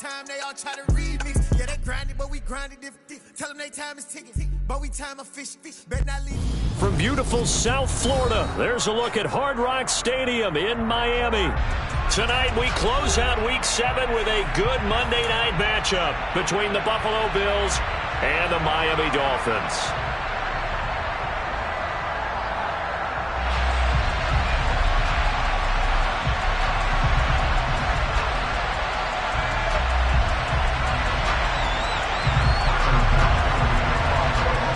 time, they all try to read me. Yeah, they grinded, but we grinded different. Tell them they time is ticking, but we time a fish. Bet not leave. From beautiful South Florida, there's a look at Hard Rock Stadium in Miami. Tonight, we close out Week 7 with a good Monday night matchup between the Buffalo Bills and the Miami Dolphins.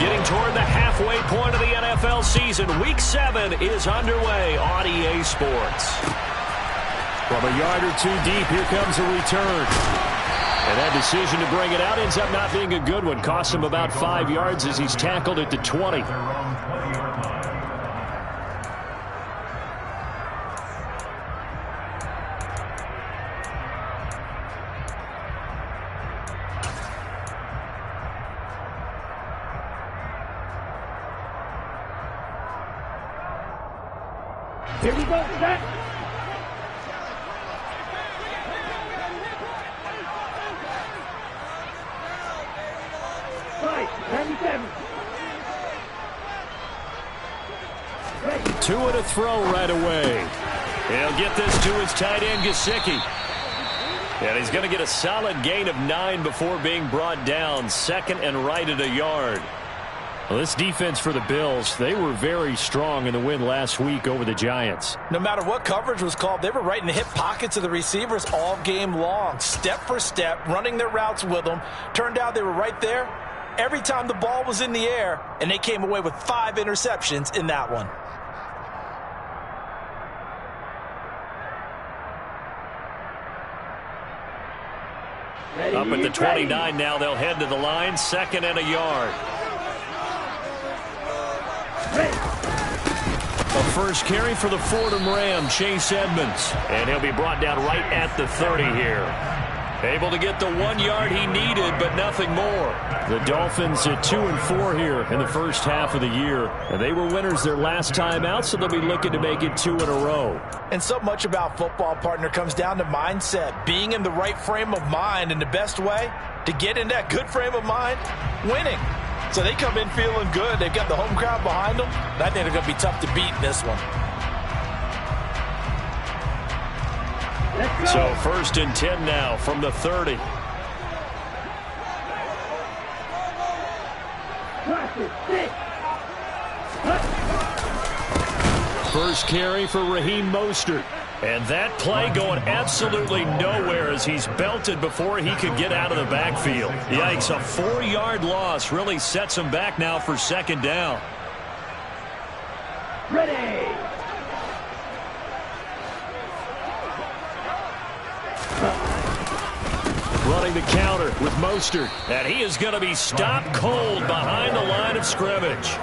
Getting toward the halfway point of the NFL season, Week 7 is underway on EA Sports. From a yard or two deep, here comes a return. And that decision to bring it out ends up not being a good one. Costs him about 5 yards as he's tackled at the 20. Here we go, set. Right, 97. Two and a throw right away. He'll get this to his tight end, Gesicki. And he's going to get a solid gain of 9 before being brought down. Second and right at a yard. Well, this defense for the Bills, they were very strong in the win last week over the Giants. No matter what coverage was called, they were right in the hip pockets of the receivers all game long. Step for step, running their routes with them. Turned out they were right there every time the ball was in the air, and they came away with 5 interceptions in that one. Up at the 29 now, they'll head to the line, second and a yard. A first carry for the Fordham Ram, Chase Edmonds. And he'll be brought down right at the 30 here. Able to get the 1 yard he needed, but nothing more. The Dolphins at 2-4 here in the first half of the year. And they were winners their last time out, so they'll be looking to make it 2 in a row. And so much about football, partner, comes down to mindset. Being in the right frame of mind, and the best way to get in that good frame of mind, winning. So they come in feeling good. They've got the home crowd behind them. And I think they're going to be tough to beat in this one. So first and 10 now from the 30. First carry for Raheem Mostert. And that play going absolutely nowhere as he's belted before he could get out of the backfield. Yikes, a 4-yard loss really sets him back now for second down. Ready. Running the counter with Mostert. And he is going to be stopped cold behind the line of scrimmage.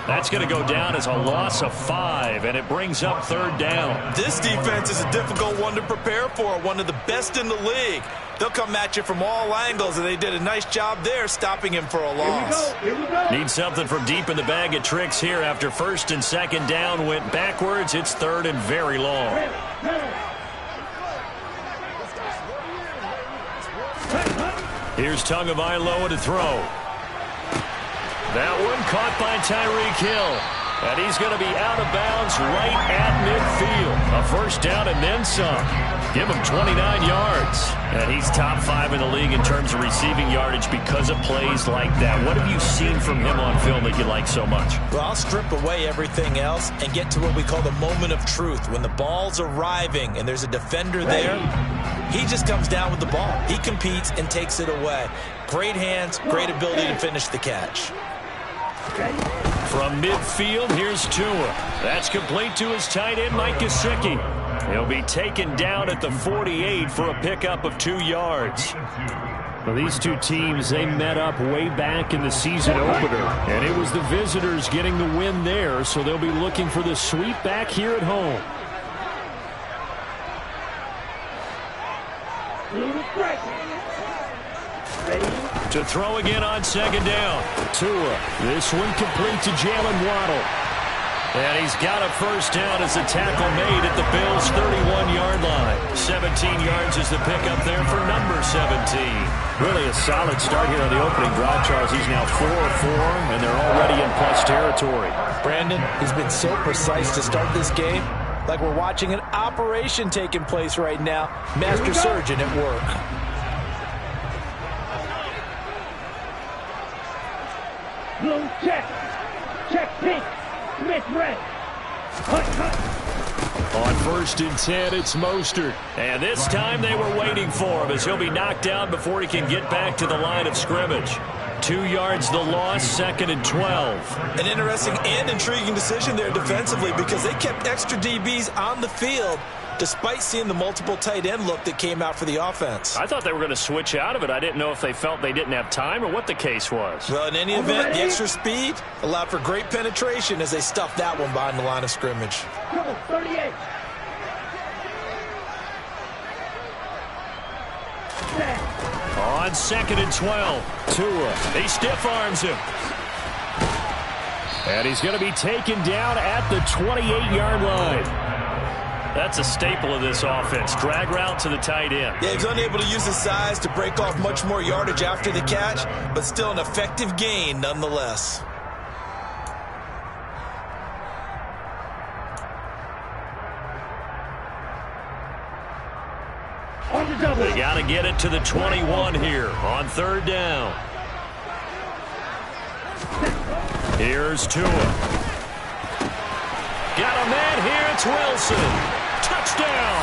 That's going to go down as a loss of 5, and it brings up third down. This defense is a difficult one to prepare for, one of the best in the league. They'll come at you from all angles, and they did a nice job there stopping him for a loss. Here we go. Need something from deep in the bag of tricks here after first and second down went backwards. It's third and very long. Here's Tagovailoa to throw. That one caught by Tyreek Hill. And he's going to be out of bounds right at midfield. A first down and then some. Give him 29 yards. And he's top 5 in the league in terms of receiving yardage because of plays like that. What have you seen from him on film that you like so much? Well, I'll strip away everything else and get to what we call the moment of truth. When the ball's arriving and there's a defender there, he just comes down with the ball. He competes and takes it away. Great hands, great ability to finish the catch. From midfield, here's Tua. That's complete to his tight end, Mike Gesicki. He'll be taken down at the 48 for a pickup of 2 yards. Well, these two teams, they met up way back in the season opener, and it was the visitors getting the win there, so they'll be looking for the sweep back here at home. To throw again on second down. Tua. This one complete to Jalen Waddle. And he's got a first down as a tackle made at the Bills' 31-yard line. 17 yards is the pickup there for number 17. Really a solid start here on the opening drive, Charles. He's now 4 of 4, and they're already in plus territory. Brandon, he's been so precise to start this game, like we're watching an operation taking place right now. Master surgeon at work. Blue check. Check pink. Smith red. Cut. On 1st and 10, it's Mostert. And this time they were waiting for him as he'll be knocked down before he can get back to the line of scrimmage. 2 yards the loss, 2nd and 12. An interesting and intriguing decision there defensively because they kept extra DBs on the field despite seeing the multiple tight end look that came out for the offense. I thought they were going to switch out of it. I didn't know if they felt they didn't have time or what the case was. Well, in any event, the extra speed allowed for great penetration as they stuffed that one behind the line of scrimmage. 38. On 2nd and 12, Tua. He stiff arms him. And he's going to be taken down at the 28-yard line. That's a staple of this offense. Drag route to the tight end. Yeah, he's unable to use his size to break off much more yardage after the catch, but still an effective gain nonetheless. They got to get it to the 21 here on 3rd down. Here's Tua. Got a man here. It's Wilson. Touchdown.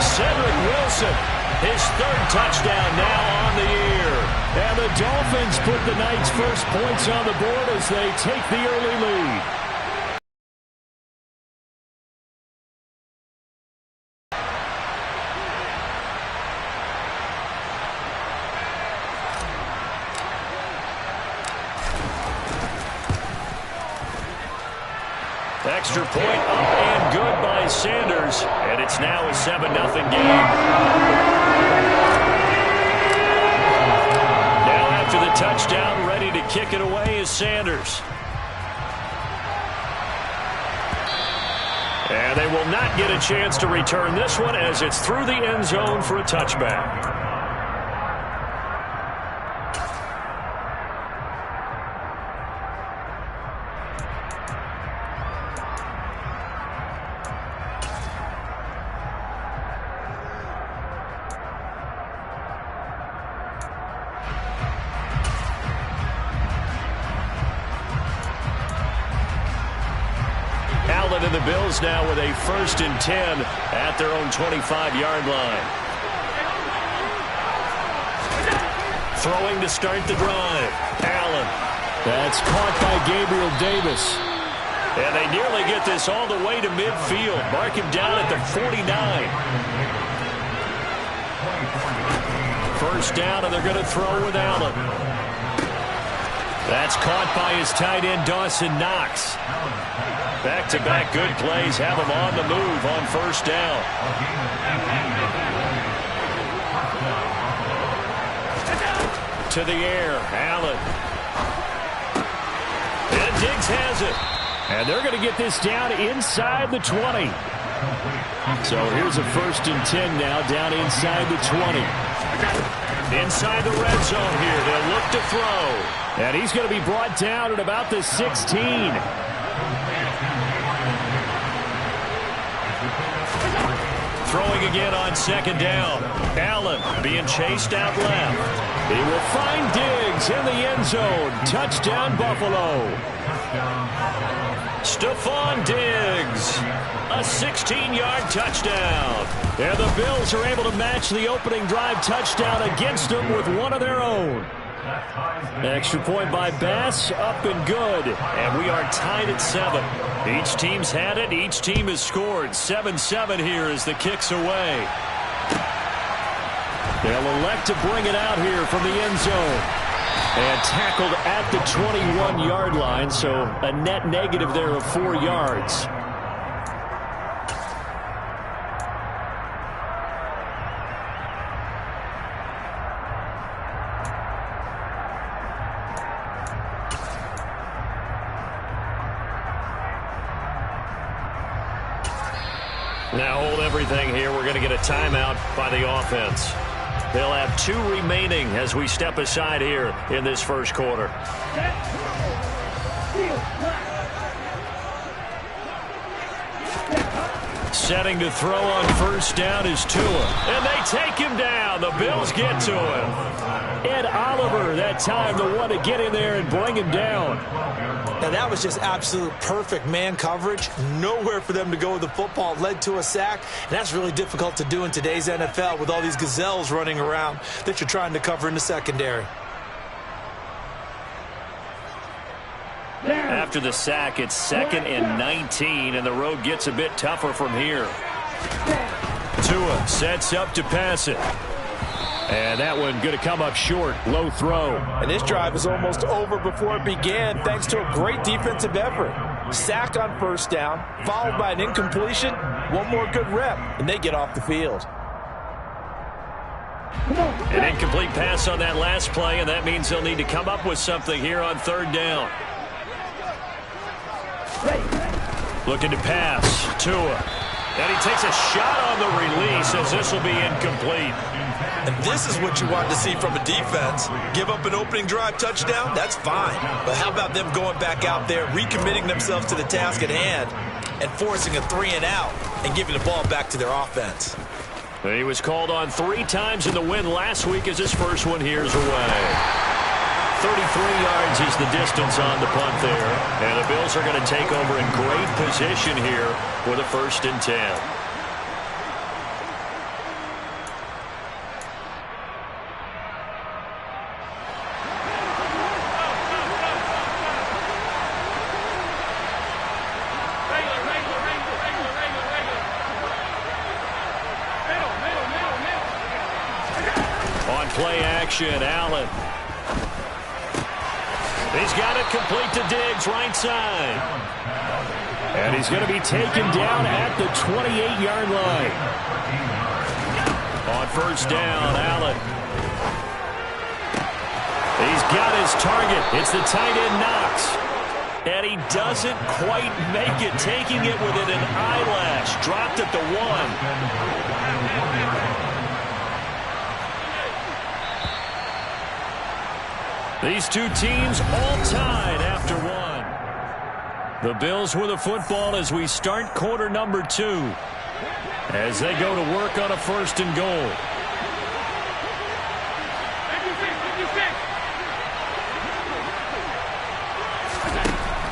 Cedric Wilson, his 3rd touchdown now on the year. And the Dolphins put the night's first points on the board as they take the early lead. Extra point up and good by Sanders, and it's now a 7-0 game. Now after the touchdown, ready to kick it away is Sanders. And they will not get a chance to return this one as it's through the end zone for a touchback. And the Bills now with a 1st and 10 at their own 25-yard line. Throwing to start the drive. Allen. That's caught by Gabriel Davis. And they nearly get this all the way to midfield. Mark him down at the 49. 1st down, and they're going to throw with Allen. That's caught by his tight end, Dawson Knox. Back-to-back good plays have him on the move on 1st down. To the air, Allen. And Diggs has it. And they're going to get this down inside the 20. So here's a 1st and 10 now down inside the 20. Inside the red zone here. They'll look to throw. And he's going to be brought down at about the 16. Throwing again on 2nd down. Allen being chased out left. He will find Diggs in the end zone. Touchdown, Buffalo. Stephon Diggs. A 16-yard touchdown. And the Bills are able to match the opening drive touchdown against them with one of their own. Extra point by Bass, up and good. And we are tied at 7. Each team's had it. Each team has scored. 7-7 here as the kick's away. They'll elect to bring it out here from the end zone. And tackled at the 21-yard line, so a net negative there of 4 yards. Now hold everything here. We're going to get a timeout by the offense. They'll have 2 remaining as we step aside here in this first quarter. Setting to throw on first down is Tua. And they take him down. The Bills get to him. Ed Oliver that time the one to get in there and bring him down. Now that was just absolute perfect man coverage. Nowhere for them to go with the football. It led to a sack. And that's really difficult to do in today's NFL with all these gazelles running around that you're trying to cover in the secondary. After the sack, it's 2nd and 19, and the road gets a bit tougher from here. Tua sets up to pass it. And that one going to come up short. Low throw. And this drive is almost over before it began thanks to a great defensive effort. Sack on first down, followed by an incompletion. One more good rep, and they get off the field. An incomplete pass on that last play, and that means they'll need to come up with something here on 3rd down. Looking to pass. Tua. And he takes a shot on the release as this will be incomplete. And this is what you want to see from a defense. Give up an opening drive touchdown, that's fine. But how about them going back out there, recommitting themselves to the task at hand, and forcing a 3-and-out and giving the ball back to their offense. He was called on 3 times in the win last week as his first one here's away. 33 yards is the distance on the punt there. And the Bills are going to take over in great position here with a 1st and 10. On play action, Allen. He's got it complete to Diggs, right side. And he's going to be taken down at the 28-yard line. On first down, Allen. He's got his target. It's the tight end, Knox. And he doesn't quite make it, taking it within an eyelash. Dropped at the 1. These two teams all tied after 1. The Bills with the football as we start quarter number 2. As they go to work on a 1st and goal.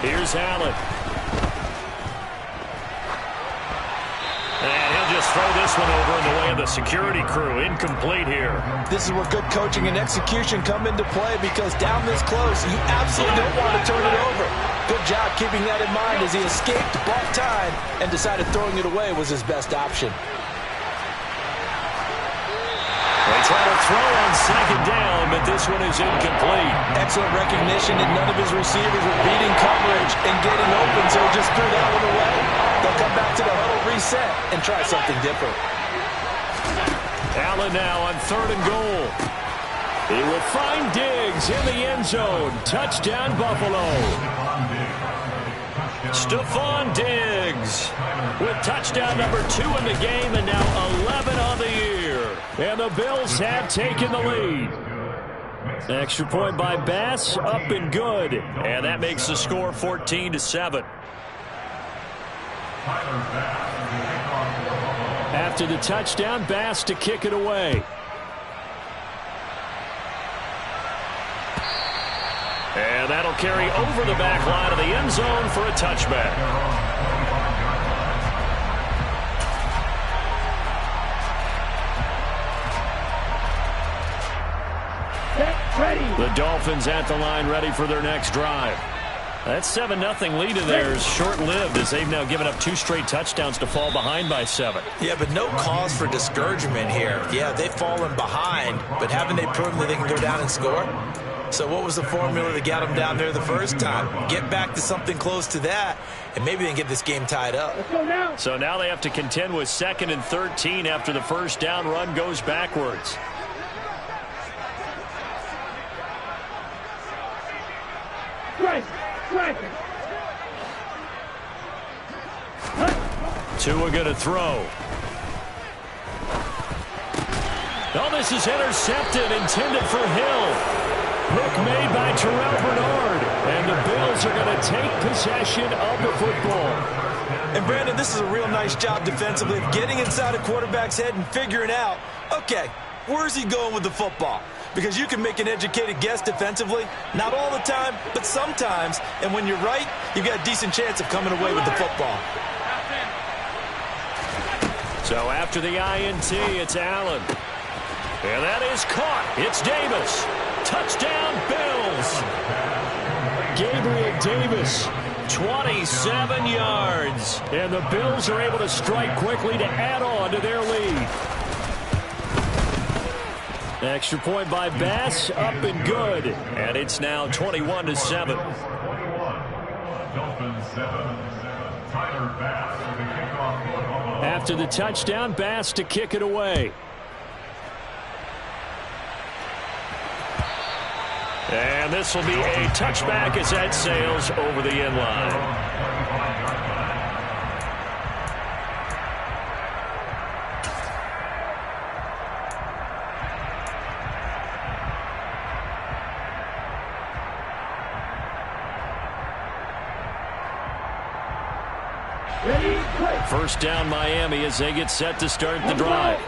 Here's Allen. And he'll just throw this one over in the way of the security crew. Incomplete here. This is where good coaching and execution come into play because down this close, you absolutely don't want to turn it over. Good job keeping that in mind as he escaped, bought time, and decided throwing it away was his best option. They try to throw on 2nd down, but this one is incomplete. Excellent recognition, and none of his receivers were beating coverage and getting open, so he just threw that one away. They'll come back to the huddle, reset, and try something different. Allen now on 3rd and goal. He will find Diggs in the end zone. Touchdown, Buffalo. Stephon Diggs with touchdown number 2 in the game and now 11 on the year. And the Bills have taken the lead. Extra point by Bass, up and good. And that makes the score 14-7. After the touchdown, Bass to kick it away. And that'll carry over the back line of the end zone for a touchback. The Dolphins at the line ready for their next drive. That 7-0 lead of theirs short-lived as they've now given up 2 straight touchdowns to fall behind by 7. Yeah, but no cause for discouragement here. Yeah, they've fallen behind, but haven't they proven that they can go down and score? So what was the formula that got them down there the first time? Get back to something close to that, and maybe they can get this game tied up. So now they have to contend with 2nd and 13 after the first down run goes backwards. Tua going to throw. Oh, this is intercepted, intended for Hill. Pick made by Terrell Bernard. And the Bills are going to take possession of the football. And, Brandon, this is a real nice job defensively of getting inside a quarterback's head and figuring out, okay, where's he going with the football? Because you can make an educated guess defensively. Not all the time, but sometimes. And when you're right, you've got a decent chance of coming away with the football. So after the INT, it's Allen. And that is caught. It's Davis. Touchdown, Bills. Gabriel Davis, 27 yards. And the Bills are able to strike quickly to add on to their lead. Extra point by Bass, up and good. And it's now 21-7. After the touchdown, Bass to kick it away. And this will be a touchback as that sails over the end line. First down Miami as they get set to start the drive.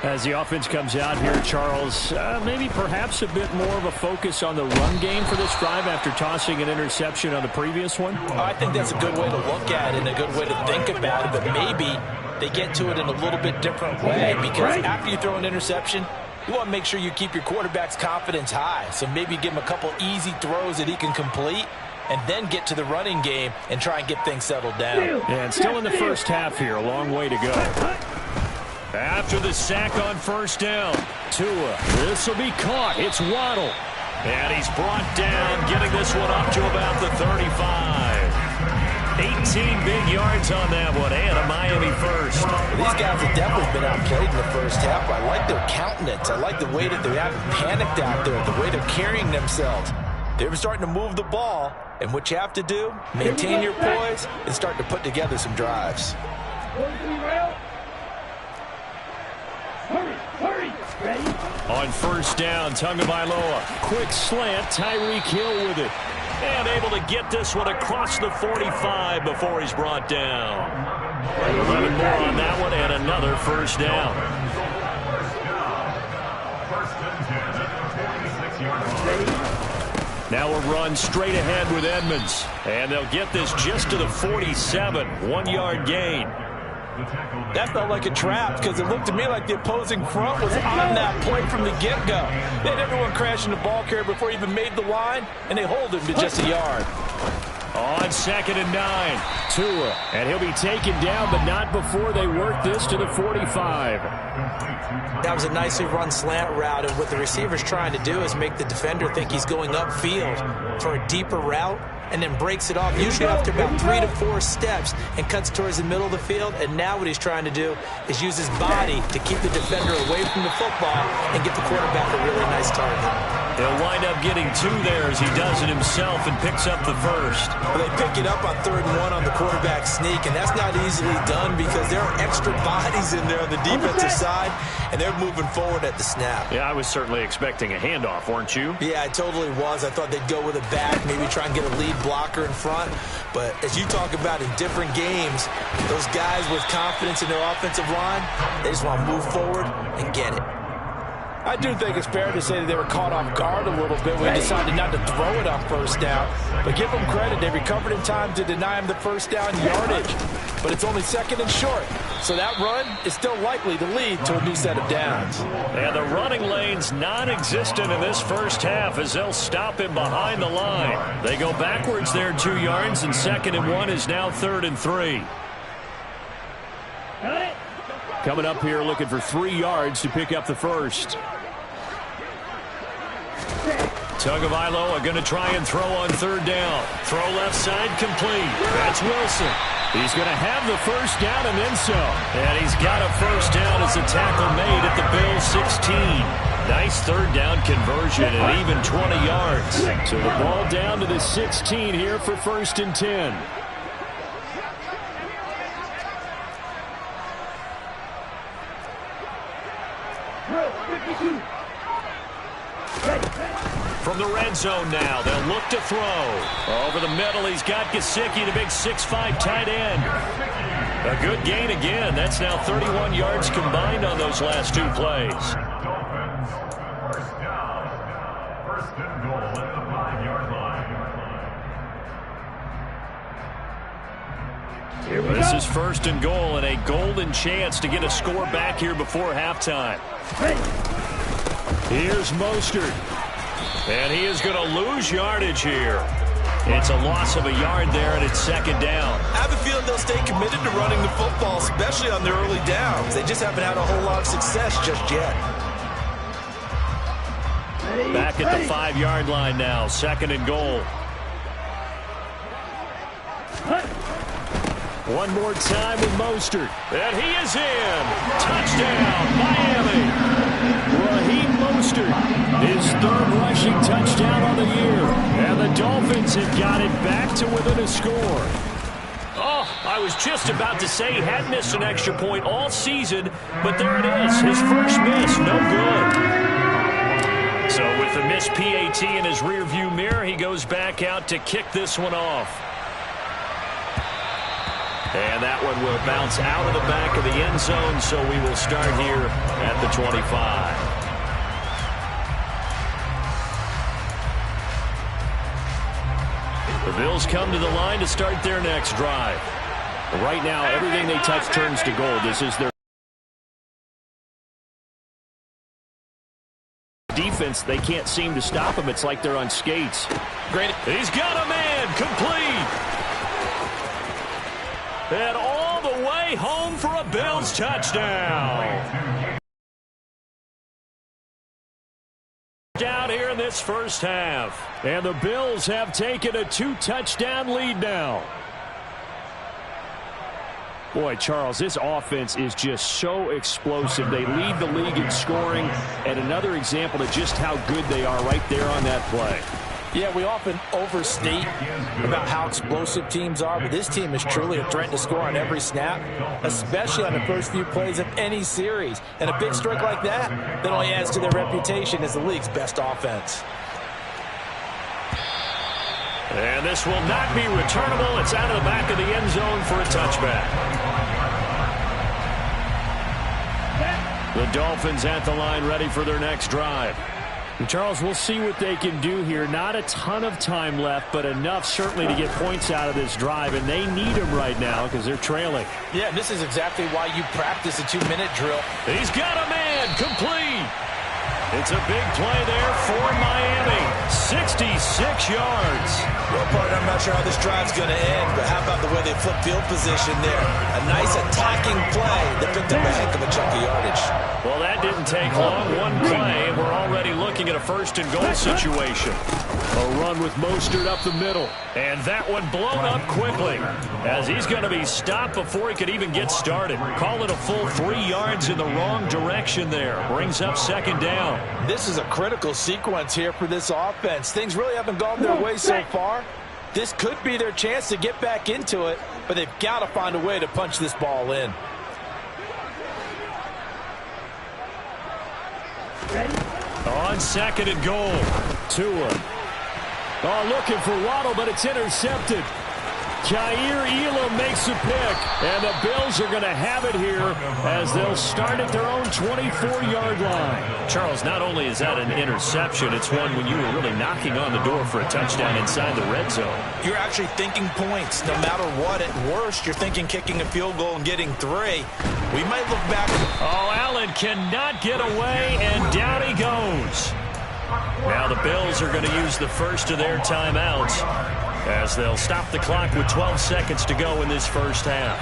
As the offense comes out here, Charles, maybe perhaps a bit more of a focus on the run game for this drive after tossing an interception on the previous one? I think that's a good way to look at it and a good way to think about it, but maybe they get to it in a little bit different way because after you throw an interception, you want to make sure you keep your quarterback's confidence high. So maybe give him a couple easy throws that he can complete and then get to the running game and try and get things settled down. And still in the first half here, a long way to go. After the sack on first down, Tua, this will be caught. It's Waddle. And he's brought down, getting this one up to about the 35. 18 big yards on that one, and a Miami first. These guys have definitely been outplayed in the first half. I like their countenance. I like the way that they haven't panicked out there, the way they're carrying themselves. They're starting to move the ball, and what you have to do, maintain your poise and start to put together some drives. On first down, Tagovailoa. Quick slant, Tyreek Hill with it. And able to get this one across the 45 before he's brought down. 11 more on that one and another first down. Now a run straight ahead with Edmonds. And they'll get this just to the 47. 1 yard gain. That felt like a trap because it looked to me like the opposing front was on that play from the get-go. They had everyone crashing the ball carrier before he even made the line, and they hold him to just a yard. On 2nd and 9, Tua, and he'll be taken down, but not before they work this to the 45. That was a nicely run slant route, and what the receiver's trying to do is make the defender think he's going upfield for a deeper route, and then breaks it off, usually after about 3 to 4 steps, and cuts towards the middle of the field. And now what he's trying to do is use his body to keep the defender away from the football and get the quarterback a really nice target. He'll wind up getting 2 there as he does it himself and picks up the first. Well, they pick it up on 3rd and 1 on the quarterback sneak, and that's not easily done because there are extra bodies in there on the defensive side, and they're moving forward at the snap. Yeah, I was certainly expecting a handoff, weren't you? Yeah, I totally was. I thought they'd go with a back, maybe try and get a lead blocker in front. But as you talk about in different games, those guys with confidence in their offensive line, they just want to move forward and get it. I do think it's fair to say that they were caught off guard a little bit when they decided not to throw it on first down. But give them credit. They recovered in time to deny him the first down yardage. But it's only 2nd and short. So that run is still likely to lead to a new set of downs. And the running lane's non-existent in this first half as they'll stop him behind the line. They go backwards there 2 yards, and 2nd and 1 is now 3rd and 3. Coming up here looking for 3 yards to pick up the first. Tagovailoa going to try and throw on 3rd down. Throw left side complete. That's Wilson. He's going to have the first down and then some. And he's got a first down as a tackle made at the Bills 16. Nice 3rd down conversion and even 20 yards. So the ball down to the 16 here for 1st and 10. From the red zone now, they'll look to throw. Over the middle, he's got Gesicki, the big 6'5" tight end. A good gain again. That's now 31 yards combined on those last 2 plays. Dolphins, first down. First and goal at the 5-yard line. Here we This go. is first and goal and a golden chance to get a score back here before halftime. Ready. Here's Mostert. And he is going to lose yardage here. It's a loss of a yard there, and it's second down. I have a feeling they'll stay committed to running the football, especially on their early downs. They just haven't had a whole lot of success just yet. Ready. Back at the 5-yard line now, second and goal. Hut. One more time with Mostert. And he is in. Touchdown, Miami. Raheem Mostert, his 3rd rushing touchdown on the year. And the Dolphins have got it back to within a score. Oh, I was just about to say he hadn't missed an extra point all season, but there it is. His first miss, no good. So with the missed PAT in his rearview mirror, he goes back out to kick this one off. And that one will bounce out of the back of the end zone, so we will start here at the 25. The Bills come to the line to start their next drive. Right now, everything they touch turns to gold. This is their defense. They can't seem to stop him. It's like they're on skates. Great. He's got a man complete. And all the way home for a Bills touchdown. Down here in this first half. And the Bills have taken a 2-touchdown lead now. Boy, Charles, this offense is just so explosive. They lead the league in scoring, and another example of just how good they are right there on that play. Yeah, we often overstate about how explosive teams are, but this team is truly a threat to score on every snap, especially on the first few plays of any series. And a big strike like that only adds to their reputation as the league's best offense. And this will not be returnable. It's out of the back of the end zone for a touchback. The Dolphins at the line ready for their next drive. And Charles, we'll see what they can do here. Not a ton of time left, but enough certainly to get points out of this drive, and they need them right now because they're trailing. Yeah, this is exactly why you practice a 2-minute drill. He's got a man complete. It's a big play there for Miami. 66 yards. Well, partner, I'm not sure how this drive's going to end, but how about the way they flip field position there? A nice attacking play that picked up a heck of a chunk of yardage. Well, that didn't take long. One play, and we're already looking at a first and goal situation. A run with Mostert up the middle. And that one blown up quickly as he's going to be stopped before he could even get started. Call it a full 3 yards in the wrong direction there. Brings up second down. This is a critical sequence here for this offense. Things really haven't gone their way so far. This could be their chance to get back into it, but they've got to find a way to punch this ball in. Ready. On second and goal. Tua. Oh, looking for Waddle, but it's intercepted. Kaiir Elam makes a pick, and the Bills are going to have it here as they'll start at their own 24-yard line. Charles, not only is that an interception, it's one when you were really knocking on the door for a touchdown inside the red zone. You're actually thinking points. No matter what, at worst, you're thinking kicking a field goal and getting 3. We might look back. Oh, Allen cannot get away, and down he goes. Now the Bills are going to use the first of their timeouts as they'll stop the clock with 12 seconds to go in this first half.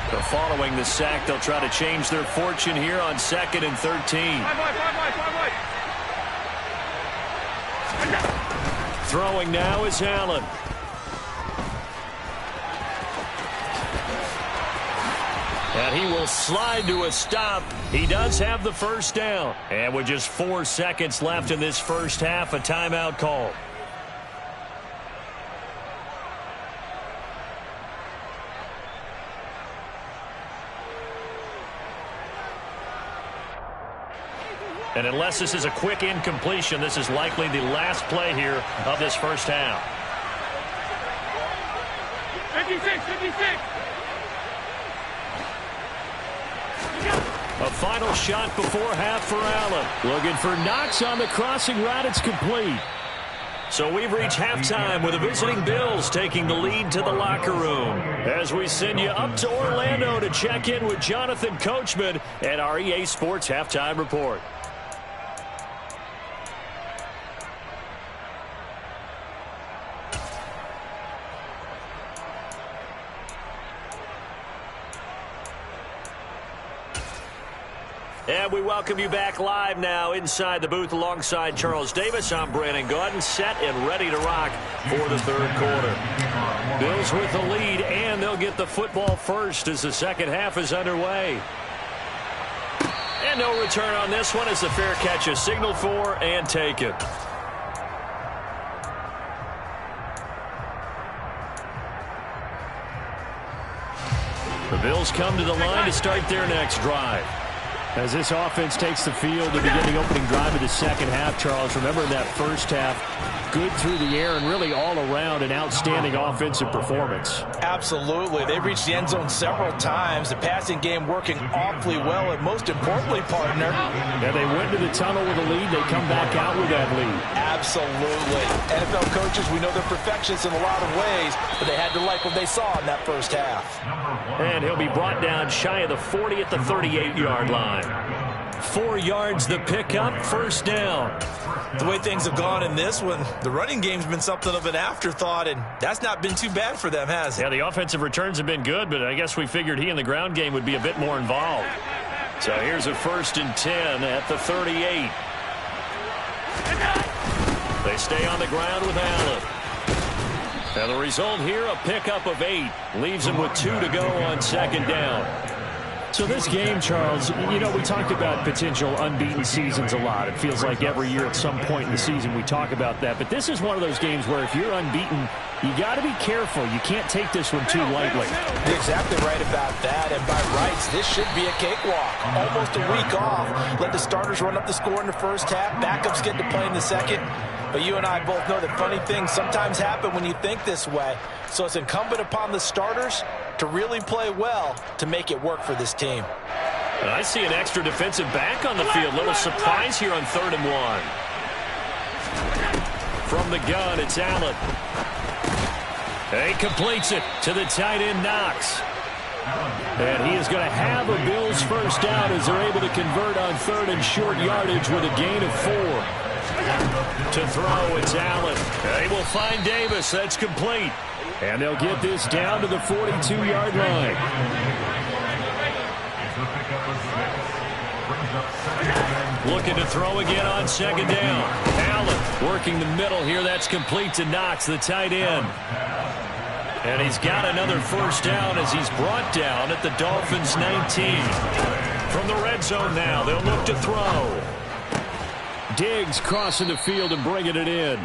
So following the sack, they'll try to change their fortune here on 2nd and 13. Throwing now is Allen. And he will slide to a stop. He does have the first down. And with just 4 seconds left in this first half, a timeout call. And unless this is a quick incompletion, this is likely the last play here of this first half. 56, 56. A final shot before half for Allen. Looking for Knox on the crossing route. It's complete. So we've reached halftime with the visiting Bills taking the lead to the locker room. As we send you up to Orlando to check in with Jonathan Coachman and our EA Sports Halftime Report. And we welcome you back live now inside the booth alongside Charles Davis. I'm Brandon Gaudin, set and ready to rock for the third quarter. Bills with the lead, and they'll get the football first as the second half is underway. And no return on this one as the fair catch is signaled for and taken. The Bills come to the line to start their next drive. As this offense takes the field to begin the opening drive of the second half, Charles, remember in that first half, good through the air and really all around an outstanding offensive performance. Absolutely. They reached the end zone several times. The passing game working awfully well, and most importantly, partner. Yeah, they went to the tunnel with a lead. They come back out with that lead. Absolutely. NFL coaches, we know they're perfectionists in a lot of ways, but they had to like what they saw in that first half. And he'll be brought down shy of the 40 at the 38-yard line. 4 yards the pickup, first down. The way things have gone in this one, the running game's been something of an afterthought, and that's not been too bad for them, has it? Yeah, the offensive returns have been good, but I guess we figured he in the ground game would be a bit more involved. So here's a 1st and 10 at the 38. They stay on the ground with Allen. And the result here, a pickup of 8. Leaves them with 2 to go on second down. So this game, Charles, you know, we talked about potential unbeaten seasons a lot. It feels like every year at some point in the season we talk about that. But this is one of those games where if you're unbeaten, you got to be careful. You can't take this one too lightly. You're exactly right about that. And by rights, this should be a cakewalk. Almost a week off. Let the starters run up the score in the first half. Backups get to play in the second. But you and I both know that funny things sometimes happen when you think this way. So it's incumbent upon the starters to really play well to make it work for this team. And I see an extra defensive back on the field. Little surprise here on 3rd and 1. From the gun, it's Allen. He completes it to the tight end, Knox. And he is going to have a Bills first down as they're able to convert on 3rd and short yardage with a gain of 4. To throw, it's Allen. They will find Davis. That's complete. And they'll get this down to the 42-yard line. Looking to throw again on second down. Allen working the middle here. That's complete to Knox, the tight end. And he's got another first down as he's brought down at the Dolphins' 19. From the red zone now, they'll look to throw. Diggs crossing the field and bringing it in.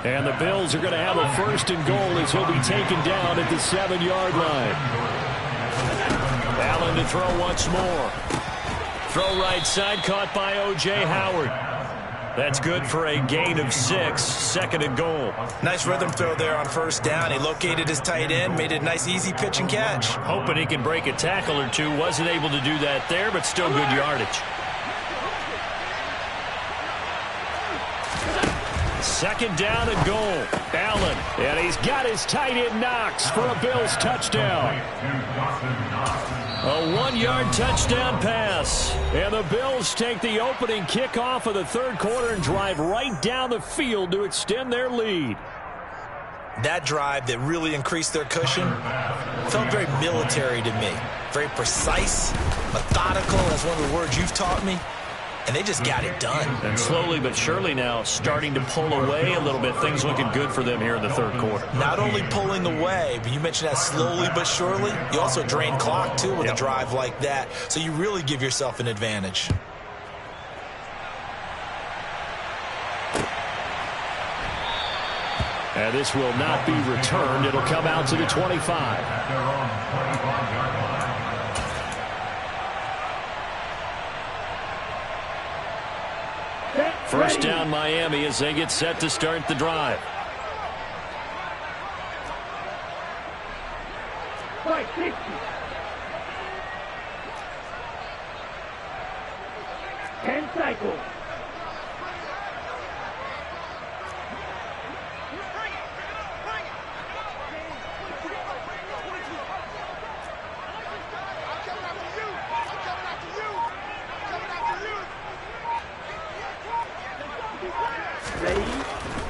And the Bills are going to have a 1st and goal as he'll be taken down at the 7-yard line. Allen to throw once more. Throw right side, caught by O.J. Howard. That's good for a gain of 6, 2nd and goal. Nice rhythm throw there on first down. He located his tight end, made it a nice, easy pitch and catch. Hoping he can break a tackle or two. Wasn't able to do that there, but still good yardage. 2nd down and goal. Allen, and he's got his tight end Knox for a Bills touchdown. A 1-yard touchdown pass. And the Bills take the opening kickoff of the third quarter and drive right down the field to extend their lead. That drive that really increased their cushion felt very military to me. Very precise, methodical, that's one of the words you've taught me. And they just got it done. And slowly but surely now starting to pull away a little bit. Things looking good for them here in the third quarter. Not only pulling away, but you mentioned that slowly but surely. You also drain clock, too, with a drive like that. So you really give yourself an advantage. And this will not be returned. It'll come out to the 25. First down Miami as they get set to start the drive. Fight 60. 10 cycles.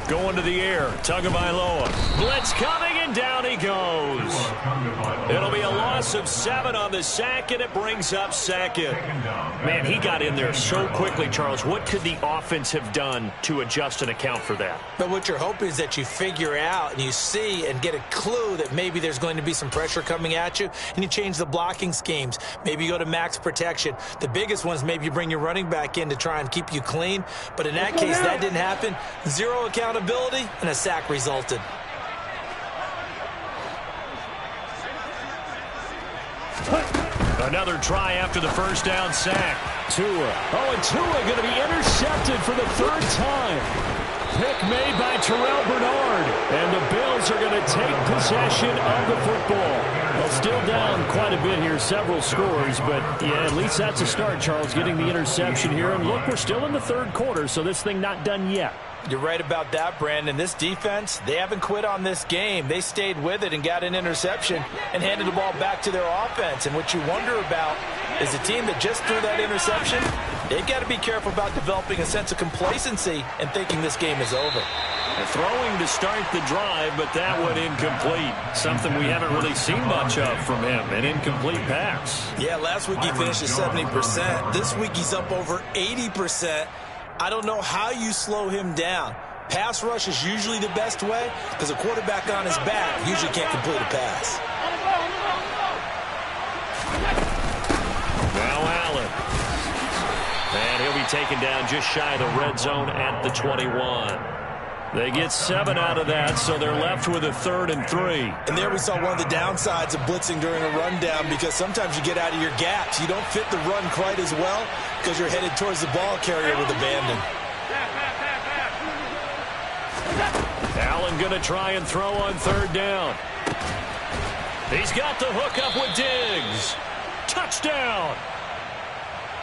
Going to the air. Tagovailoa. Blitz coming, and down he goes. It'll be a loss of 7 on the sack, and it brings up second. Man, he got in there so quickly, Charles. What could the offense have done to adjust and account for that? But what you're hoping is that you figure out and you see and get a clue that maybe there's going to be some pressure coming at you, and you change the blocking schemes. Maybe you go to max protection. The biggest one is maybe you bring your running back in to try and keep you clean. But in that case, that didn't happen. 0 accountability, and a sack resulted. Another try after the first down sack. Tua. Oh, and Tua going to be intercepted for the 3rd time. Pick made by Terrell Bernard. And the Bills are going to take possession of the football. Well, still down quite a bit here, several scores. But, yeah, at least that's a start, Charles, getting the interception here. And, look, we're still in the 3rd quarter, so this thing not done yet. You're right about that, Brandon. This defense, they haven't quit on this game. They stayed with it and got an interception and handed the ball back to their offense. And what you wonder about is a team that just threw that interception, they've got to be careful about developing a sense of complacency and thinking this game is over. Throwing to start the drive, but that one incomplete. Something we haven't really seen much of from him, an incomplete pass. Yeah, last week he finished at 70%. This week he's up over 80%. I don't know how you slow him down. Pass rush is usually the best way because a quarterback on his back usually can't complete a pass. Now Allen. And he'll be taken down just shy of the red zone at the 21. They get 7 out of that, so they're left with a 3rd and 3. And there we saw one of the downsides of blitzing during a rundown because sometimes you get out of your gaps. You don't fit the run quite as well because you're headed towards the ball carrier with abandon. Allen going to try and throw on 3rd down. He's got the hook up with Diggs. Touchdown.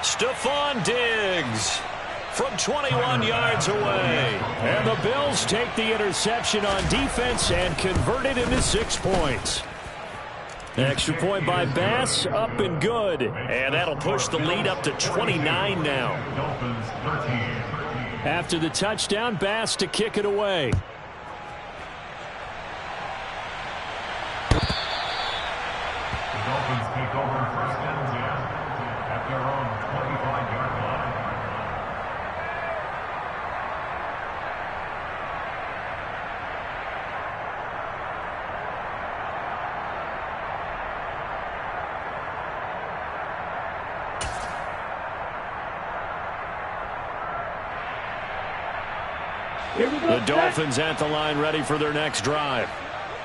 Stephon Diggs from 21 yards away. And the Bills take the interception on defense and convert it into 6 points. Extra point by Bass, up and good. And that'll push the lead up to 29 now. After the touchdown, Bass to kick it away. The Dolphins take over 1st and 10 at their own 25-yard line. The Dolphins at the line ready for their next drive.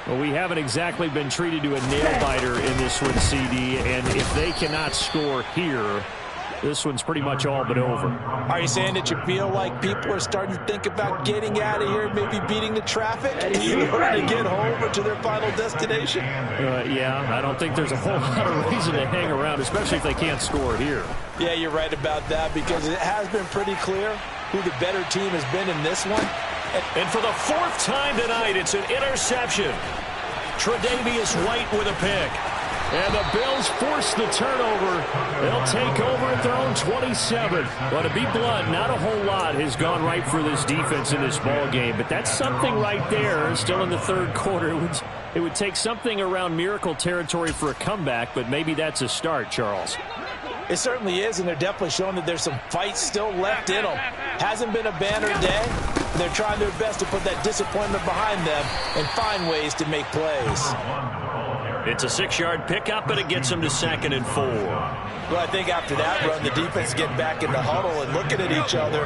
Well, we haven't exactly been treated to a nail-biter in this one, CD, and if they cannot score here, this one's pretty much all but over. Are you saying that you feel like people are starting to think about getting out of here, maybe beating the traffic in order to get home or to their final destination? Yeah, I don't think there's a whole lot of reason to hang around, especially if they can't score here. Yeah, you're right about that because it has been pretty clear who the better team has been in this one. And for the 4th time tonight, it's an interception. Tre'Davious White with a pick. And the Bills force the turnover. They'll take over at their own 27. But to be blunt, not a whole lot has gone right for this defense in this ball game. But that's something right there. Still in the 3rd quarter. It would take something around miracle territory for a comeback, but maybe that's a start, Charles. It certainly is, and they're definitely showing that there's some fight still left in them. Hasn't been a banner day. They're trying their best to put that disappointment behind them and find ways to make plays. It's a 6-yard pickup, and it gets them to 2nd and 4. Well, I think after that run, the defense get back in the huddle and looking at each other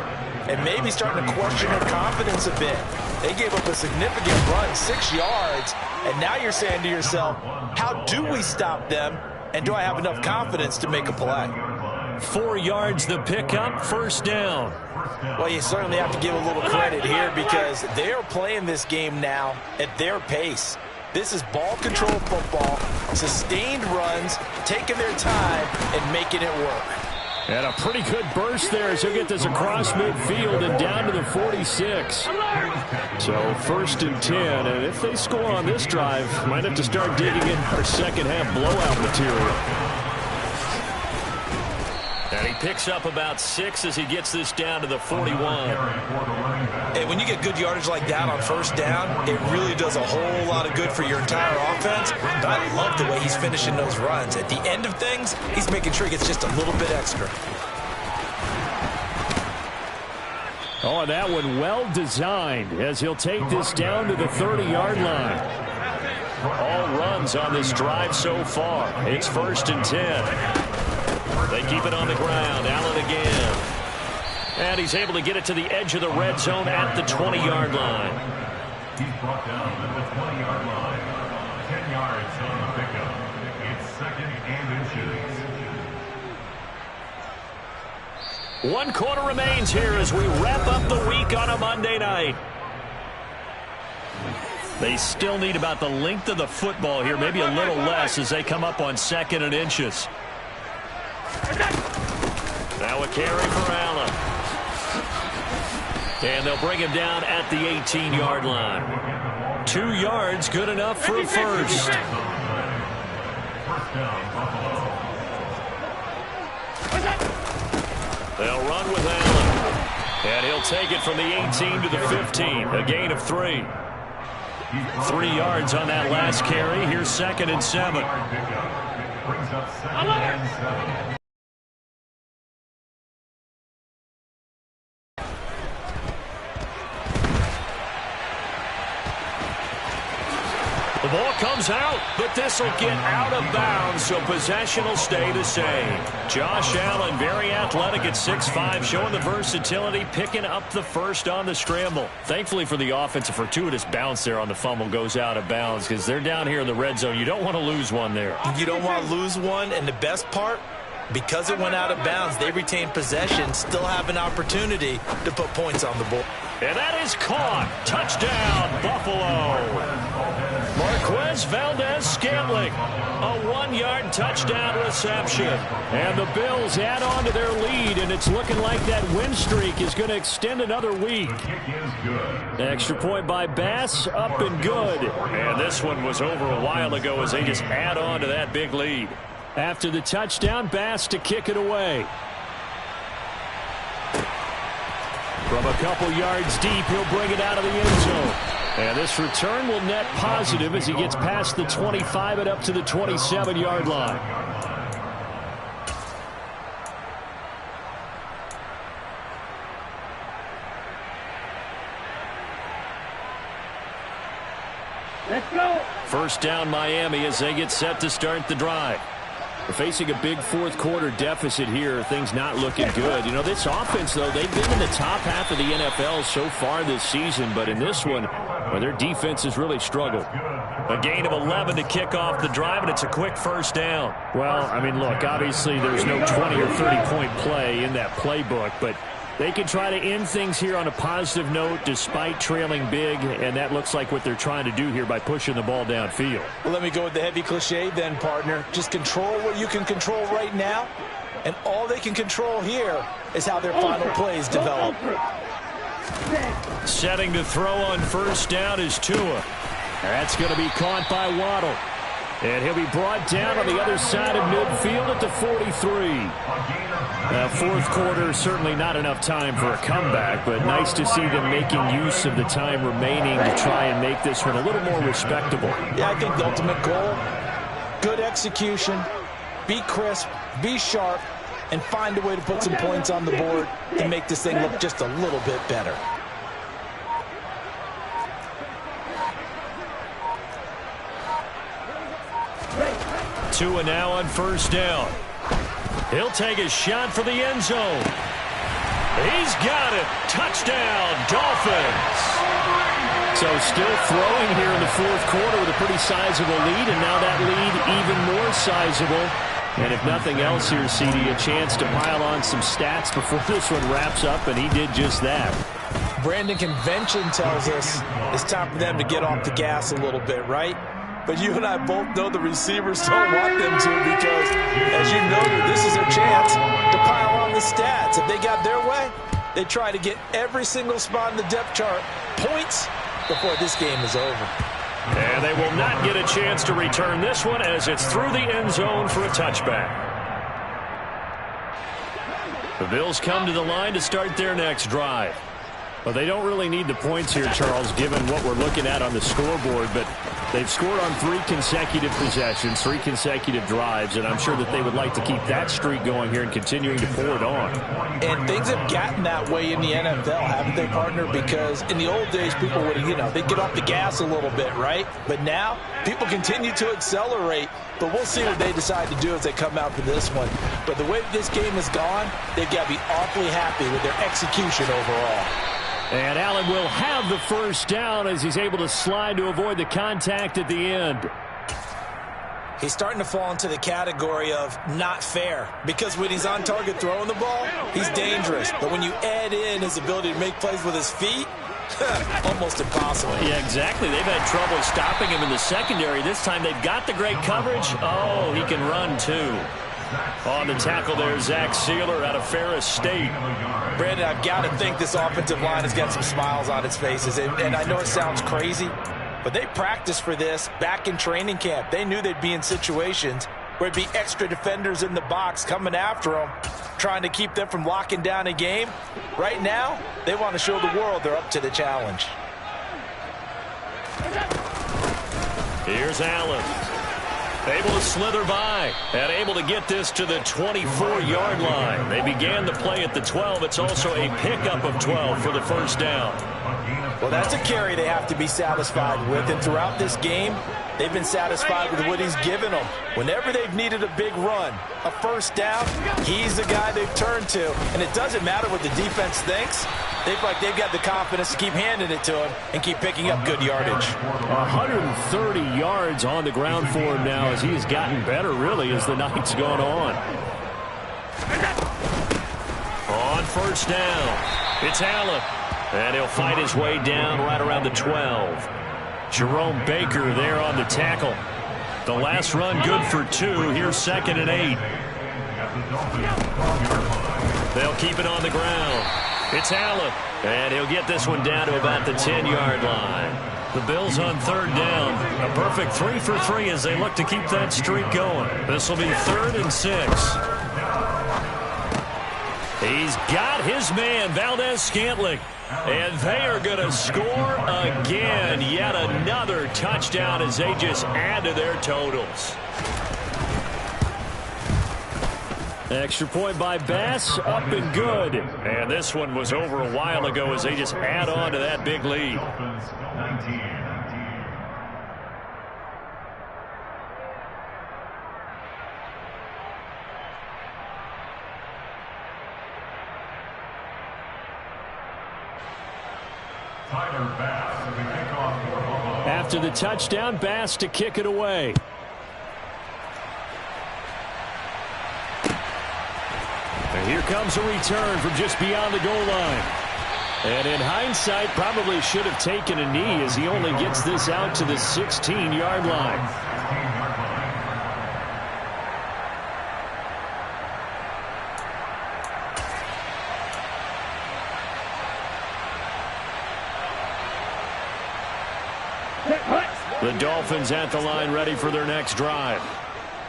and maybe starting to question their confidence a bit. They gave up a significant run, 6 yards, and now you're saying to yourself, how do we stop them, and do I have enough confidence to make a play? 4 yards the pickup, 1st down. Well, you certainly have to give a little credit here because they are playing this game now at their pace. This is ball control football, sustained runs, taking their time and making it work. And a pretty good burst there as he'll get this across midfield and down to the 46. So first and 10, and if they score on this drive, might have to start digging in for second half blowout material. And he picks up about 6 as he gets this down to the 41. And when you get good yardage like that on first down, it really does a whole lot of good for your entire offense. But I love the way he's finishing those runs. At the end of things, he's making sure he gets just a little bit extra. Oh, and that one well designed as he'll take this down to the 30-yard line. All runs on this drive so far. It's first and 10. They keep it on the ground. Allen again. And he's able to get it to the edge of the red zone at the 20-yard line. He's brought down at the 20-yard line. 10 yards on the pickup. It's second and inches. 1 quarter remains here as we wrap up the week on a Monday night. They still need about the length of the football here, maybe a little less as they come up on second and inches. Now a carry for Allen. And they'll bring him down at the 18-yard line. 2 yards, good enough for a first. They'll run with Allen. And he'll take it from the 18 to the 15. A gain of 3. 3 yards on that last carry. Here's second and 7. Brings up second and 7. The ball comes out, but this will get out of bounds, so possession will stay the same. Josh Allen, very athletic at 6'5", showing the versatility, picking up the first on the scramble. Thankfully for the offense, a fortuitous bounce there on the fumble goes out of bounds because they're down here in the red zone. You don't want to lose one there. You don't want to lose one, and the best part, because it went out of bounds, they retain possession, still have an opportunity to put points on the board. And that is caught. Touchdown, Buffalo. Marquez Valdez-Scantling, a 1-yard touchdown reception. And the Bills add on to their lead, and it's looking like that win streak is going to extend another week. Extra point by Bass, up and good. And this one was over a while ago as they just add on to that big lead. After the touchdown, Bass to kick it away. From a couple yards deep, he'll bring it out of the end zone. And this return will net positive as he gets past the 25 and up to the 27-yard line. Let's go. First down Miami as they get set to start the drive. We're facing a big fourth quarter deficit here. Things not looking good. You know, this offense, though, they've been in the top half of the NFL so far this season. But in this one, well, their defense has really struggled. A gain of 11 to kick off the drive, and it's a quick first down. Well, I mean, look, obviously there's no 20 or 30-point play in that playbook. But they can try to end things here on a positive note despite trailing big, and that looks like what they're trying to do here by pushing the ball downfield. Well, let me go with the heavy cliche then, partner. Just control what you can control right now, and all they can control here is how their final plays develop. Setting to throw on first down is Tua. That's going to be caught by Waddle. And he'll be brought down on the other side of midfield at the 43. Fourth quarter, certainly not enough time for a comeback, but nice to see them making use of the time remaining to try and make this one a little more respectable. Yeah, I think the ultimate goal, good execution, be crisp, be sharp, and find a way to put some points on the board and make this thing look just a little bit better. Tua now on first down. He'll take a shot for the end zone. He's got it. Touchdown, Dolphins. So still throwing here in the fourth quarter with a pretty sizable lead, and now that lead even more sizable And if nothing else here, CD, a chance to pile on some stats before this one wraps up, and he did just that. Brandon, convention tells us it's time for them to get off the gas a little bit, right? But you and I both know the receivers don't want them to because, as you noted, this is their chance to pile on the stats. If they got their way, they try to get every single spot in the depth chart points before this game is over. And they will not get a chance to return this one as it's through the end zone for a touchback. The Bills come to the line to start their next drive. Well, they don't really need the points here, Charles, given what we're looking at on the scoreboard, but they've scored on 3 consecutive possessions, 3 consecutive drives, and I'm sure that they would like to keep that streak going here and continuing to pour it on. And things have gotten that way in the NFL, haven't they, partner? Because in the old days, people would, they'd get off the gas a little bit, right? But now, people continue to accelerate, but we'll see what they decide to do as they come out for this one. But the way this game has gone, they've got to be awfully happy with their execution overall. And Allen will have the first down as he's able to slide to avoid the contact at the end. He's starting to fall into the category of not fair because when he's on target throwing the ball, he's dangerous. But when you add in his ability to make plays with his feet, almost impossible. Yeah, exactly. They've had trouble stopping him in the secondary. This time they've got the great coverage. Oh, he can run too. On the tackle there, Zach Sealer out of Ferris State. Brandon, I've got to think this offensive line has got some smiles on its faces. And I know it sounds crazy, but they practiced for this back in training camp. They knew they'd be in situations where it'd be extra defenders in the box coming after them, trying to keep them from locking down a game. Right now, they want to show the world they're up to the challenge. Here's Allen. Able to slither by and able to get this to the 24-yard line. They began the play at the 12. It's also a pickup of 12 for the first down. Well, that's a carry they have to be satisfied with. And throughout this game, they've been satisfied with what he's given them. Whenever they've needed a big run, a first down, he's the guy they've turned to. And it doesn't matter what the defense thinks. They feel like they've got the confidence to keep handing it to him and keep picking up good yardage. 130 yards on the ground for him now as he has gotten better, really, as the night's gone on. On first down, it's Allen. And he'll fight his way down right around the 12. Jerome Baker there on the tackle. The last run good for 2. Here's 2nd and 8. They'll keep it on the ground. It's Allen. And he'll get this one down to about the 10-yard line. The Bills on 3rd down. A perfect 3 for 3 as they look to keep that streak going. This will be 3rd and 6. He's got his man, Valdez-Scantling. And they are going to score again. Yet another touchdown as they just add to their totals. Extra point by Bass, up and good. And this one was over a while ago as they just add on to that big lead. After the touchdown, Bass to kick it away. And here comes a return from just beyond the goal line. And in hindsight, probably should have taken a knee as he only gets this out to the 16-yard line. The Dolphins at the line ready for their next drive.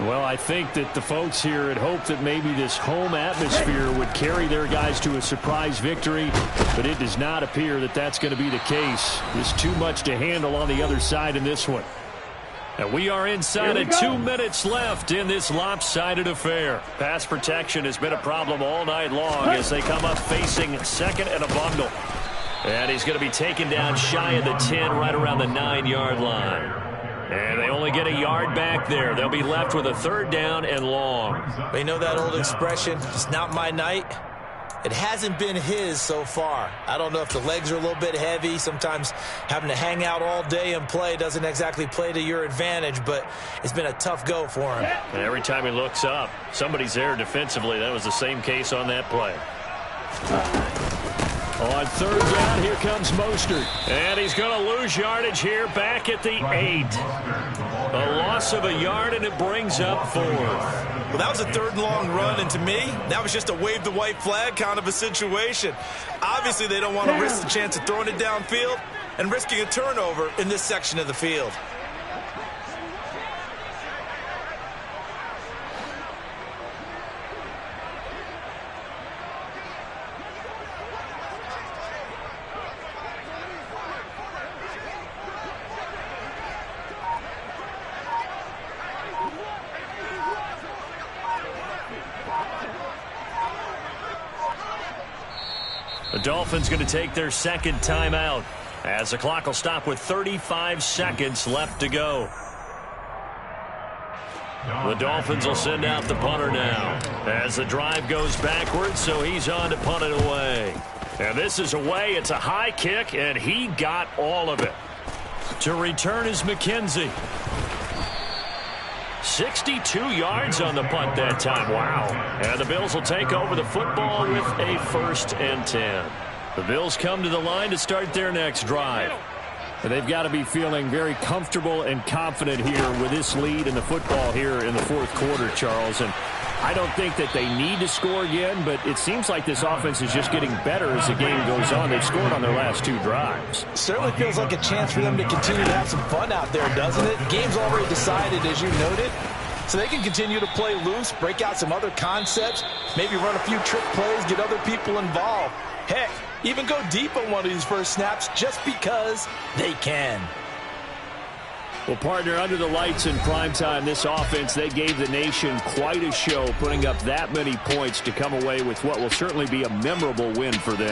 Well, I think that the folks here had hoped that maybe this home atmosphere would carry their guys to a surprise victory, but it does not appear that that's going to be the case. There's too much to handle on the other side in this one. And we are inside of 2 minutes left in this lopsided affair. Pass protection has been a problem all night long as they come up facing 2nd and a bundle. And he's going to be taken down shy of the 10, right around the 9-yard line. And they only get a yard back there. They'll be left with a 3rd down and long. They know that old expression, it's not my night. It hasn't been his so far. I don't know if the legs are a little bit heavy. Sometimes having to hang out all day and play doesn't exactly play to your advantage, but it's been a tough go for him. And every time he looks up, somebody's there defensively. That was the same case on that play. On third down, here comes Mostert. And he's going to lose yardage here back at the 8. A loss of a yard, and it brings up 4th. Well, that was a third and long run, and to me, that was just a wave the white flag kind of a situation. Obviously, they don't want to risk the chance of throwing it downfield and risking a turnover in this section of the field. The Dolphins going to take their second timeout as the clock will stop with 35 seconds left to go. The Dolphins will send out the punter now as the drive goes backwards, so he's on to punt it away. And this is away. It's a high kick, and he got all of it. To return is McKenzie. 62 yards on the punt that time. Wow. And the Bills will take over the football with a 1st and 10. The Bills come to the line to start their next drive. And they've got to be feeling very comfortable and confident here with this lead in the football here in the 4th quarter, Charles. And I don't think that they need to score again, but it seems like this offense is just getting better as the game goes on. They've scored on their last 2 drives. Certainly feels like a chance for them to continue to have some fun out there, doesn't it? The game's already decided, as you noted, so they can continue to play loose, break out some other concepts, maybe run a few trick plays, get other people involved. Heck, even go deep on one of these first snaps just because they can. Well, partner, under the lights in primetime, this offense, they gave the nation quite a show, putting up that many points to come away with what will certainly be a memorable win for them.